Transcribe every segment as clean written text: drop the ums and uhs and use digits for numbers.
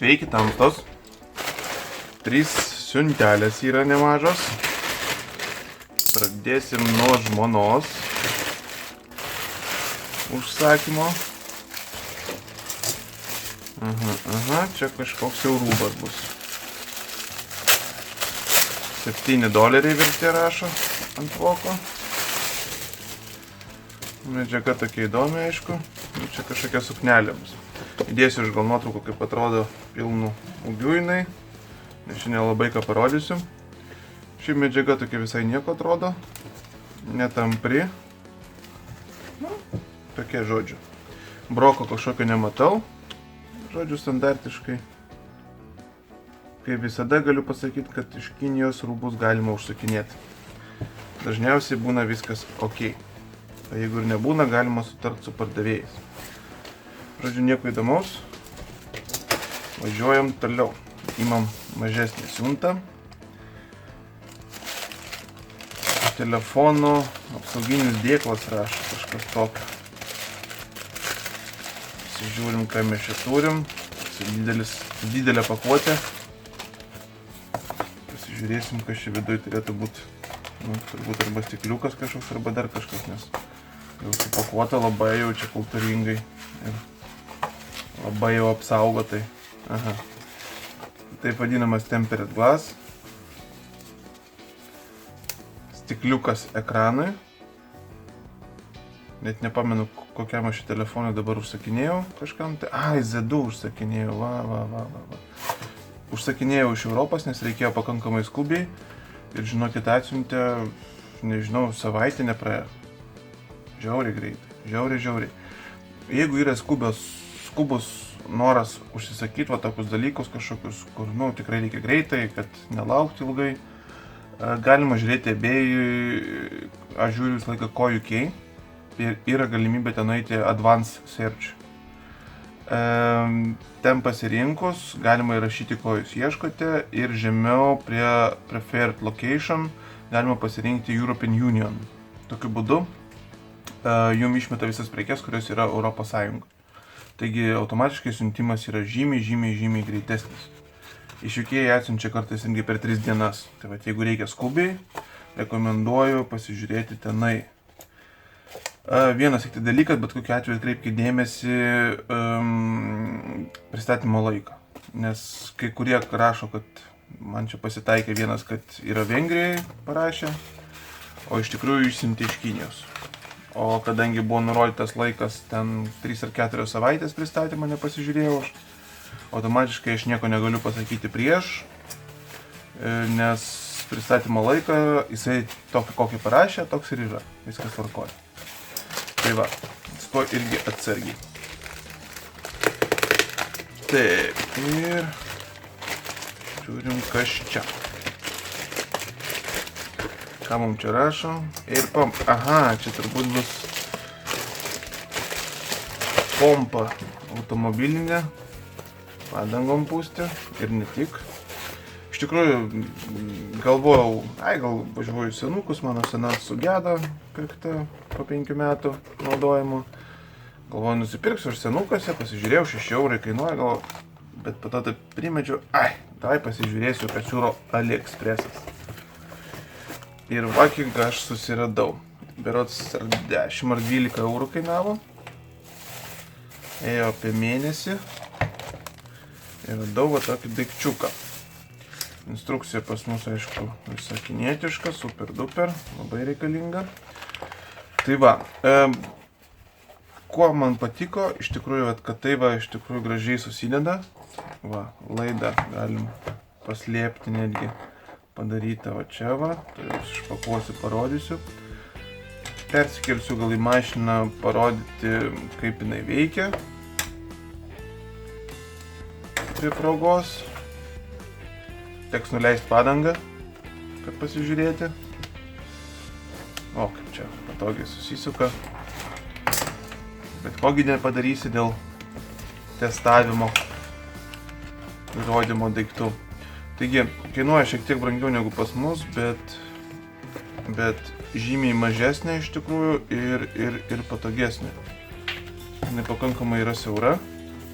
Sveiki, tamstos. 3 siuntelės yra nemažos. Pradėsim nuo žmonos užsakymo. Aha, čia kažkoks jau rūbas bus. $7 vertė rašo ant voko. Medžiaga tokia įdomi, aišku. Čia kažkokia suknelė bus. Įdėsiu iš gal nuotraukų, kaip atrodo pilnų ūgių jinai. Nes šiandien labai ką parodysiu. Ši medžiaga tokia visai nieko atrodo. Netampri. Nu, tokie žodžiu. Broko kažkokio nematau. Žodžiu, standartiškai. Kaip visada galiu pasakyti, kad iš Kinijos rūbus galima užsakinėti. Dažniausiai būna viskas ok. O jeigu ir nebūna, galima sutarti su pardavėjais. Žodžiu, nieko įdomaus. Važiuojam toliau. Imam mažesnį siuntą. Telefono apsauginis dėklas rašo kažkas tokio. Pasižiūrim, ką mes čia turim. Didelė pakuotė. Pasižiūrėsim, kas čia viduje turėtų būti. Nu, turbūt arba stikliukas kažkoks, arba dar kažkas, nes jau supakuota labai jau čia kultūringai ir labai jau apsaugotai. Aha. Taip vadinamas tempered glass. Stikliukas ekranui. Net nepamenu, kokiam aš šį telefoną dabar užsakinėjau kažkam. Ai, Z2 užsakinėjau, va. Užsakinėjau iš Europos, nes reikėjo pakankamai skubiai. Ir žinokit, atsiuntė, nežinau, savaitę nepraėjo. Žiauriai greitai, žiauriai. Jeigu yra skubus noras užsisakyti va tokius dalykus kažkokius, kur, nu, tikrai reikia greitai, kad nelaukti ilgai, galima žiūrėti eBay, aš žiūriu visą laiką Co.uk ir yra galimybė ten eiti Advanced Search. Ten pasirinkus, galima įrašyti, ko jūs ieškote, ir žemiau prie Preferred Location galima pasirinkti European Union. Tokiu būdu jums išmeta visas prekes, kurios yra Europos Sąjungoje. Taigi automatiškai siuntimas yra žymiai greitesnis. Iš UK atsiunčia kartais irgi per 3 dienas. Tai va, jeigu reikia skubiai, rekomenduoju pasižiūrėti tenai. Vienas tik tai dalykas, bet kokiu atveju atkreipkite dėmesį pristatymo laiką. Nes kai kurie rašo, kad man čia pasitaikė vienas, kad yra Vengrijai parašę, o iš tikrųjų išsiuntė iš Kinijos. O kadangi buvo nurodytas laikas ten 3 ar 4 savaitės pristatymą, nepasižiūrėjau aš, automatiškai aš nieko negaliu pasakyti prieš, nes pristatymo laiką jisai tokį, kokį parašė, toks ir yra. Viskas tvarkoja. Tai va, su to irgi atsargiai. Taip, ir žiūrim, kas čia. Ką mums čia rašo? Aha, čia turbūt bus pompa automobilinė, padangom pūsti ir ne tik. Iš tikrųjų, galvojau, gal važiuoju senukus, mano sena sugedo, pirkta po 5 metų naudojimo. Galvoju, nusipirksiu už senukose, pasižiūrėjau, 6 eurai kainuoja, bet po to taip primečiau, tai pasižiūrėsiu, kad siūro AliExpressas. Ir vakį aš susiradau. Berods 10 ar 12 eurų kainavo. Ėjo apie mėnesį. Ir radau va tokį daikčiuką. Instrukcija pas mus, aišku, visa kinietiška, super duper, labai reikalinga. Tai va, kuo man patiko, iš tikrųjų, kad tai va, iš tikrųjų gražiai susideda. Va, laidą galim paslėpti netgi. Padaryta va čia va, tai aš išpakuosiu, parodysiu. Persikelsiu gal į mašiną parodyti, kaip jinai veikia. Prie progos. Teks nuleisti padangą, kad pasižiūrėti. O, kaip čia patogiai susisuka. Bet kogi nepadarysi dėl testavimo ir rodymo daiktų. Taigi, kainuoja šiek tiek brangiau negu pas mus, bet žymiai mažesnė iš tikrųjų ir patogesnė. Jinai pakankamai yra siaura.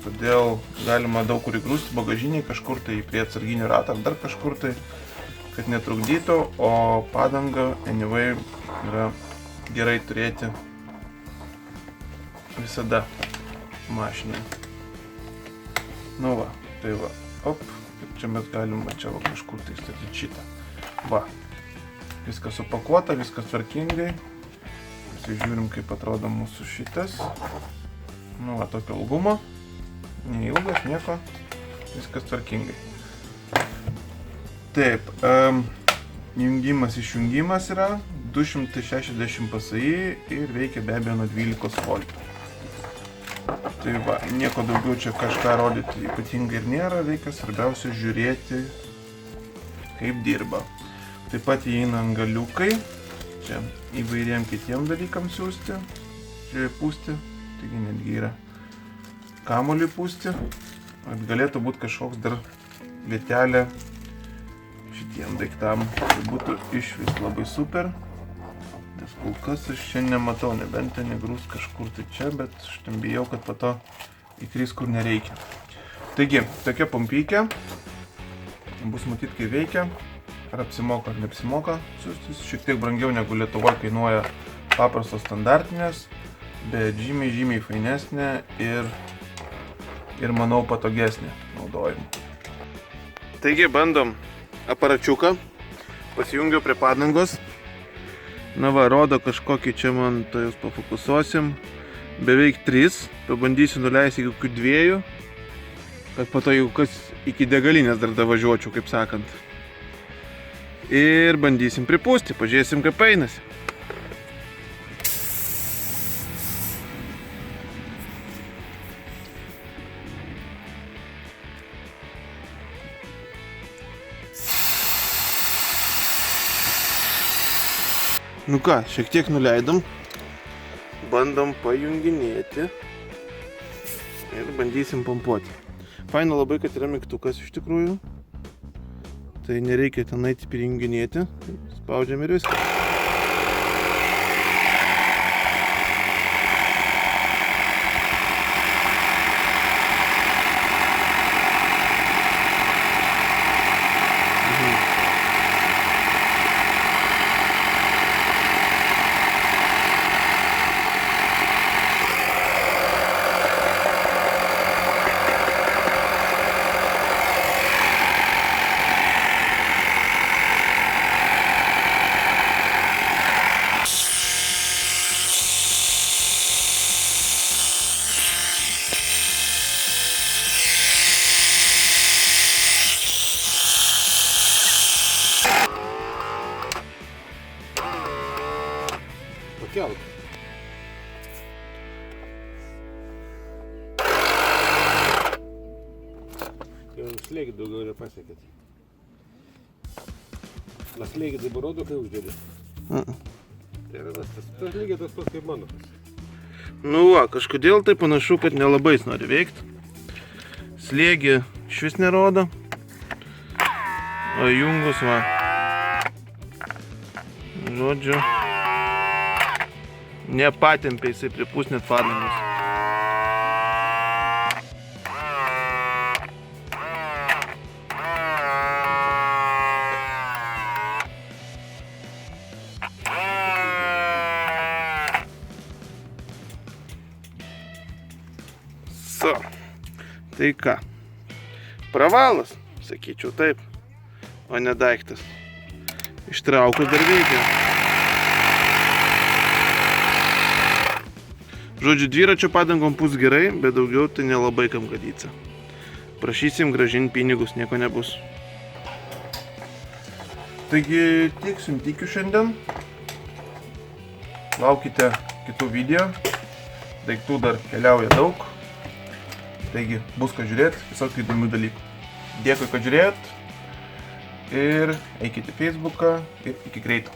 todėl galima daug kur įgrūsti bagažinį, kažkur tai prie atsarginio rato ar dar kažkur tai, kad netrukdytų, o padangą anyway yra gerai turėti visada mašinai. Nu va, tai va, op, ir čia mes galim čia va kažkur tai statyti šitą. Va, viskas supakuota, viskas tvarkingai. Pasižiūrim, kaip atrodo mūsų šitas. Nu va, tokio ilgumo, neilgas, nieko, viskas tvarkingai. Taip, jungimas išjungimas yra 260 PSI ir veikia be abejo nuo 12 voltų. Tai va, nieko daugiau čia kažką rodyti ypatingai ir nėra, reikia svarbiausia žiūrėti, kaip dirba. Taip pat įeina angaliukai, čia įvairiem kitiem dalykams siūsti, čia pūsti. Taigi netgi yra kamuolį pūsti, galėtų būti kažkoks dar vietelė šitiem daiktam, tai būtų iš vis labai super, nes kol kas aš čia nematau, nebent ten įgrūs kažkur tai čia, bet aš ten bijau, kad po to įkrys kur nereikia. Taigi, tokia pompykė, bus matyti, kai veikia, ar apsimoka ar neapsimoka siųstis, šiek tiek brangiau negu Lietuvoje kainuoja paprastos standartinės, bet žymiai fainesnė ir manau patogesnė naudojimui. Taigi bandom aparačiuką, pasijungiau prie padangos. Na va, rodo kažkokį čia man, tai jūs pafokusuosim, beveik 3, pabandysiu nuleisti iki kokių 2, kad po to jeigu kas iki degalinės dar davažiuočiau, kaip sakant. Ir bandysim pripūsti, pažiūrėsim, kaip einasi. Nu ką, šiek tiek nuleidom, bandom pajunginėti ir bandysim pompuoti. Faina labai, kad yra mygtukas iš tikrųjų, tai nereikia ten eiti prijunginėti, spaudžiam ir viskas. Pakelk. Jau slėgį daugiau nepasiekėt. Na slėgį dabar rodo, kai uždėlė. Tai yra tas lygiai tas pats kaip mano. Nu va, kažkodėl tai panašu, kad nelabai jis nori veikti. Slėgį švis nerodo. O jungus va. Žodžiu. Nepatempė jisai pripūs net padangos. Tai ką? Pravalas, sakyčiau taip, o ne daiktas. Ištraukus dar veikia. Žodžiu, dviračio padangom pūs gerai, bet daugiau tai nelabai kam gadyca. Prašysim grąžinti pinigus, nieko nebus. Taigi tikiu šiandien. Laukite kitų video. Daiktų dar keliauja daug. Taigi bus ką žiūrėti, visokių įdomių dalykų. Dėkui, kad žiūrėjot. Ir eikite į Facebooką ir iki greito.